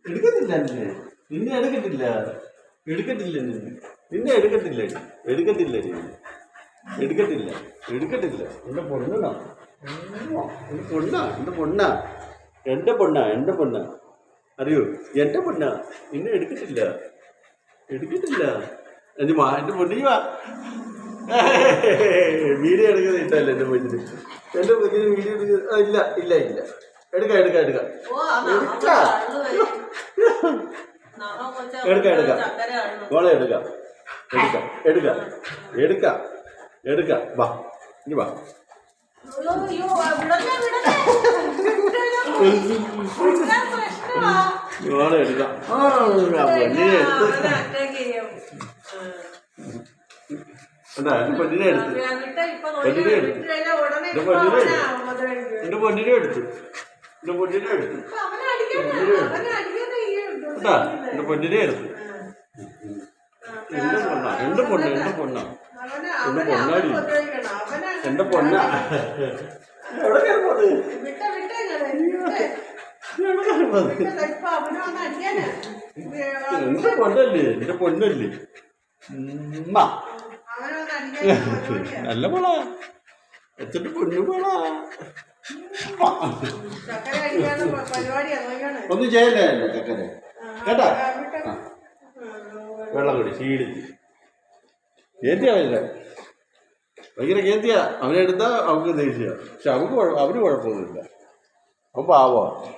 എടുക്കത്തില്ല നിന്നെ എടുക്കത്തില്ല എടുക്കത്തില്ല നിന്നെ എടുക്കത്തില്ല എടുക്കത്തില്ല എടുക്കത്തില്ല എടുക്കത്തില്ല എൻ്റെ പൊണ്ണാ എൻ്റെ പൊണ്ണാ എൻ്റെ പൊണ്ണാ എൻ്റെ പൊണ്ണാ അറിയോ എൻ്റെ പൊണ്ണാ നിന്നെ എടുക്കത്തില്ല എടുക്കത്തില്ല എൻ്റെ പൊണ്ണി വാ വീഡിയോ എടുക്കുന്നത് ഇട്ടല്ലേ എൻ്റെ പൊന്നിന് വീഡിയോ എടുക്കുന്നത് ഇല്ല ഇല്ല ഇല്ല എടുക്കാം എടുക്കാം എടുക്കാം എടുക്കാം എടുക്കാം മോളെ എടുക്കാം എടുക്കാം എടുക്കാം എടുക്കാം എടുക്കാം വാ ഇനി വാ മോളെ എടുക്കാം പൊന്നിനെ എടുത്ത് പൊന്നിനെ എടുത്ത് പൊന്നിനെ എടുത്ത് എന്റെ പൊന്നിനെ എടുത്ത് എന്റെ പൊന്നിനെ എടുത്ത് കേട്ടാ എന്റെ പൊന്നിനെ എടുത്ത് എന്റെ പൊണ്ണ എന്റെ പൊണ്ണ എന്റെ പൊണ്ണാടി എന്റെ പൊണ്ണ എവിടെ കയറുന്നത് എന്റെ പൊണ്ണല്ലേ എന്റെ പൊന്നല്ലേ നല്ല പോളാ എച്ചിട്ട് പൊന്നു പോളാ ഒന്നും ചെയ്യല്ലേ ചക്കര കേട്ടാ വെള്ളം കൂടി ക്ഷീണിച്ച് കേത്തിയാവില്ല ഭയങ്കര കേത്തിയാ അവനെടുത്താ അവർക്ക് ദേഷ്യ പക്ഷെ അവന് കുഴപ്പമൊന്നുമില്ല അവൻ പാവോ